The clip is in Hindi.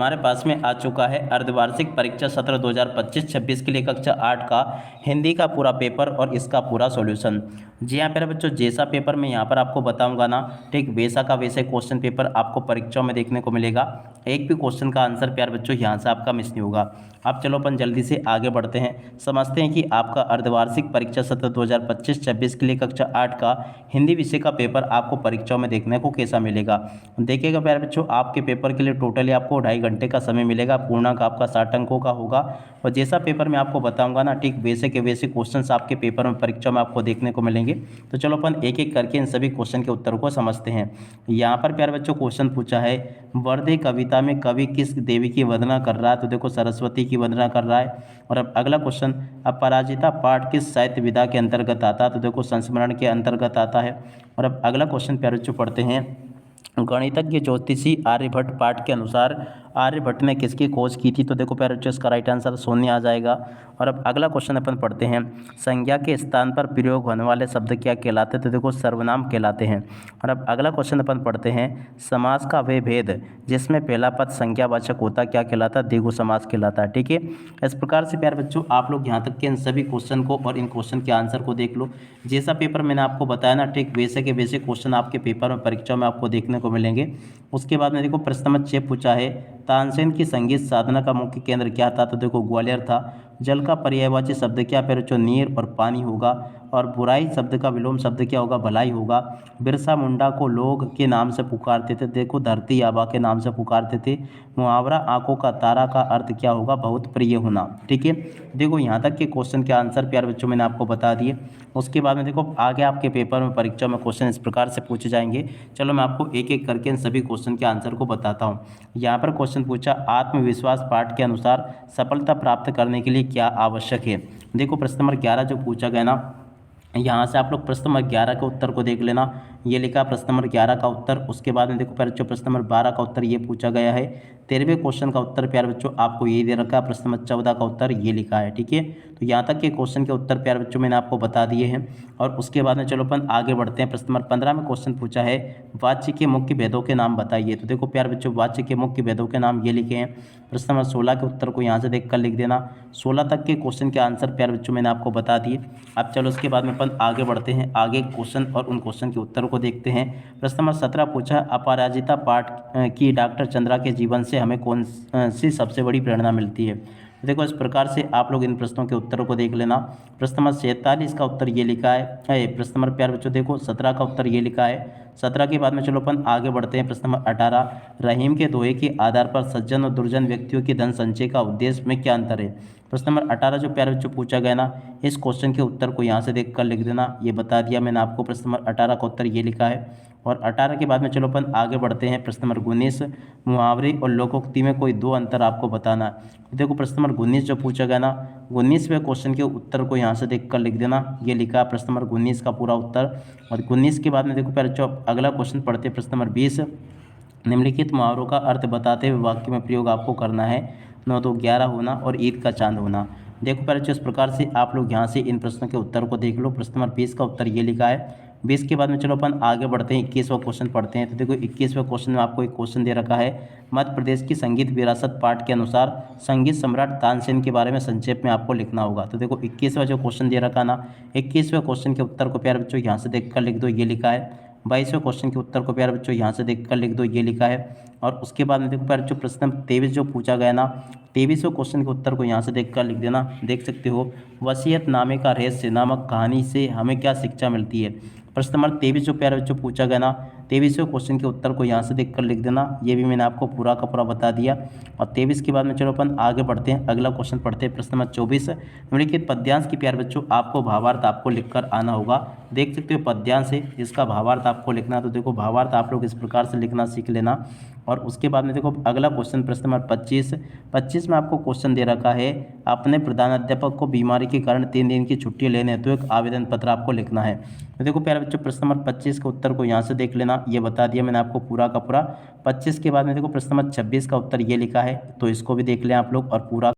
हमारे पास में आ चुका है अर्धवार्षिक परीक्षा सत्र 2025-26 के लिए कक्षा 8 का हिंदी का पूरा पेपर और इसका पूरा सॉल्यूशन। जी हाँ प्यारे बच्चों, जैसा पेपर मैं यहाँ पर आपको बताऊंगा ना, ठीक वैसा का वैसे क्वेश्चन पेपर आपको परीक्षाओं में देखने को मिलेगा। एक भी क्वेश्चन का आंसर प्यारे बच्चों यहाँ से आपका मिस नहीं होगा। अब चलो अपन जल्दी से आगे बढ़ते हैं, समझते हैं कि आपका अर्धवार्षिक परीक्षा सत्र 2025-26 के लिए कक्षा 8 का हिंदी विषय का पेपर आपको परीक्षाओं में देखने को कैसा मिलेगा। देखिएगा प्यारे बच्चों, आपके पेपर के लिए टोटली आपको 2.5 घंटे का समय मिलेगा। पूर्णांक आपका 60 अंकों का होगा और जैसा पेपर मैं आपको बताऊंगा ना, ठीक वैसे के वैसे क्वेश्चंस आपके पेपर में परीक्षा में आपको देखने को मिलेंगे। तो चलो अपन एक एक करके इन सभी क्वेश्चन के उत्तर को समझते हैं। यहाँ पर प्यारे बच्चों क्वेश्चन पूछा है, वर्दे कविता में कवि किस देवी की वंदना कर रहा है? तो देखो सरस्वती की वंदना कर रहा है। और अब अगला क्वेश्चन, अपराजिता पाठ किस साहित्य विधा के अंतर्गत आता है? तो देखो संस्मरण के अंतर्गत आता है। और अब अगला क्वेश्चन प्यारे बच्चों पढ़ते हैं, गणितज्ञ ज्योतिषी आर्यभट्ट पाठ के अनुसार आर्यभट्ट ने किसकी खोज की थी? तो देखो प्यारे बच्चों इसका राइट आंसर शून्य आ जाएगा। और अब अगला क्वेश्चन अपन पढ़ते हैं, संज्ञा के स्थान पर प्रयोग होने वाले शब्द क्या कहलाते हैं? तो देखो सर्वनाम कहलाते हैं। और अब अगला क्वेश्चन अपन पढ़ते हैं, समास का वे भेद जिसमें पहला पद संज्ञावाचक होता क्या कहलाता है? द्विगु समास कहलाता है। ठीक है, इस प्रकार से प्यारे बच्चों आप लोग यहाँ तक के इन सभी क्वेश्चन को और इन क्वेश्चन के आंसर को देख लो। जैसा पेपर मैंने आपको बताया ना, ठीक वैसे के वैसे क्वेश्चन आपके पेपर में परीक्षा में आपको देखने को मिलेंगे। उसके बाद में देखो प्रश्न नंबर 6 पूछा है, तानसेन की संगीत साधना का मुख्य केंद्र क्या था? तो देखो ग्वालियर था। जल का पर्यायवाची शब्द क्या प्यारे बच्चों? नीर और पानी होगा। और बुराई शब्द का विलोम शब्द क्या होगा? भलाई होगा। बिरसा मुंडा को लोग के नाम से पुकारते थे? देखो धरती आबा के नाम से पुकारते थे। मुहावरा आंखों का तारा का अर्थ क्या होगा? बहुत प्रिय होना। ठीक है, देखो यहाँ तक के क्वेश्चन के आंसर प्यारे बच्चों मैंने आपको बता दिए। उसके बाद में देखो आगे आपके पेपर में परीक्षा में क्वेश्चन इस प्रकार से पूछे जाएंगे। चलो मैं आपको एक एक करके इन सभी क्वेश्चन के आंसर को बताता हूँ। यहाँ पर क्वेश्चन पूछा, आत्मविश्वास पाठ के अनुसार सफलता प्राप्त करने के लिए क्या आवश्यक है? देखो प्रश्न नंबर 11 जो पूछा गया ना, यहाँ से आप लोग प्रश्न नंबर 11 के उत्तर को देख लेना। ये लिखा प्रश्न नंबर 11 का उत्तर। उसके बाद में देखो प्यारे बच्चों प्रश्न नंबर 12 का उत्तर ये पूछा गया है। 13वें क्वेश्चन का उत्तर प्यारे बच्चों आपको ये दे रखा है। प्रश्न नंबर 14 का उत्तर ये लिखा है। ठीक है, तो यहाँ तक के क्वेश्चन के उत्तर प्यारे बच्चों मैंने आपको बता दिए हैं। और उसके बाद में चलो अपन आगे बढ़ते हैं। प्रश्न नंबर 15 में क्वेश्चन पूछा है, वाच्य के मुख्य भेदों के नाम बताइए। तो देखो प्यारे बच्चों वाच्य के मुख्य भेदों के नाम ये लिखे हैं। प्रश्न नंबर 16 के उत्तर को यहाँ से देख कर लिख देना। 16 तक के क्वेश्चन के आंसर प्यारे बच्चों मैंने आपको बता दिए। अब चलो उसके बाद में अपन आगे बढ़ते हैं, आगे क्वेश्चन और उन क्वेश्चन के उत्तर को देखते हैं। प्रश्न नंबर 17 पूछा, अपराजिता पाठ की डॉक्टर चंद्रा के जीवन से हमें कौन सी सबसे बड़ी प्रेरणा मिलती है? देखो इस प्रकार से आप लोग इन प्रश्नों के उत्तरों को देख लेना। प्रश्न नंबर 47 का उत्तर ये लिखा है। प्रश्न नंबर प्यारे बच्चों देखो 17 का उत्तर ये लिखा है। 17 के बाद में चलो अपन आगे बढ़ते हैं। प्रश्न नंबर 18, रहीम के दोहे के आधार पर सज्जन और दुर्जन व्यक्तियों की धन संचय का उद्देश्य में क्या अंतर है? प्रश्न नंबर 18 जो प्यारे बच्चों पूछा गया ना, इस क्वेश्चन के उत्तर को यहाँ से देख कर लिख देना। ये बता दिया मैंने आपको। प्रश्न नंबर 18 का उत्तर ये लिखा है। और 18 के बाद में चलो अपन आगे बढ़ते हैं। प्रश्न नंबर 19, मुहावरे और लोकोक्ति में कोई दो अंतर आपको बताना है। देखो प्रश्न नंबर 19 जो पूछा गया ना, 19वें क्वेश्चन के उत्तर को यहाँ से देख कर लिख देना। ये लिखा है प्रश्न नंबर 19 का पूरा उत्तर। और 19 के बाद में देखो पहले अगला क्वेश्चन पढ़ते हैं। प्रश्न नंबर 20, निम्नलिखित मुहावरों का अर्थ बताते हुए वाक्य में प्रयोग आपको करना है। 9 2 11 होना और ईद का चांद होना। देखो पहले इस प्रकार से आप लोग यहाँ से इन प्रश्नों के उत्तर को देख लो। प्रश्न नंबर 20 का उत्तर ये लिखा है। 20 के बाद में चलो अपन आगे बढ़ते हैं, 21वां क्वेश्चन पढ़ते हैं। तो देखो 21वें क्वेश्चन में आपको एक क्वेश्चन दे रखा है, मध्य प्रदेश की संगीत विरासत पाठ के अनुसार संगीत सम्राट तानसेन के बारे में संक्षेप में आपको लिखना होगा। तो देखो 21वां जो क्वेश्चन दे रखा ना, 21वें क्वेश्चन के उत्तर को प्यारे बच्चों यहाँ से देख कर लिख दो। ये लिखा है। 22वें क्वेश्चन के उत्तर को प्यारे बच्चों यहाँ से देख कर लिख दो। ये लिखा है। और उसके बाद में देखो प्यारे बच्चों प्रश्न 23 जो पूछा गया ना, 23वें क्वेश्चन के उत्तर को यहाँ से देख कर लिख देना। देख सकते हो, वसीयतनामे का रहस्य नामक कहानी से हमें क्या शिक्षा मिलती है? प्रश्न नंबर 23 जो प्यारे बच्चों पूछा गया ना, 23वें क्वेश्चन के उत्तर को यहाँ से देख कर लिख देना। ये भी मैंने आपको पूरा का पूरा बता दिया। और 23 के बाद में चलो अपन आगे बढ़ते हैं, अगला क्वेश्चन पढ़ते हैं। प्रश्न नंबर 24, निम्नलिखित पद्यांश की प्यारे बच्चों आपको भावार्थ आपको लिखकर आना होगा। देख सकते हो पद्यांश है, इसका भावार्थ आपको लिखना। तो देखो भावार्थ आप लोग इस प्रकार से लिखना सीख लेना। और उसके बाद में देखो अगला क्वेश्चन प्रश्न नंबर 25 में आपको क्वेश्चन दे रखा है, अपने प्रधानाध्यापक को बीमारी के कारण 3 दिन की छुट्टी लेने हेतु एक आवेदन पत्र आपको लिखना है। तो देखो प्यारे बच्चों प्रश्न नंबर 25 के उत्तर को यहाँ से देख लेना। ये बता दिया मैंने आपको पूरा का पूरा। 25 के बाद में देखो प्रश्न नंबर 26 का उत्तर ये लिखा है, तो इसको भी देख लें आप लोग और पूरा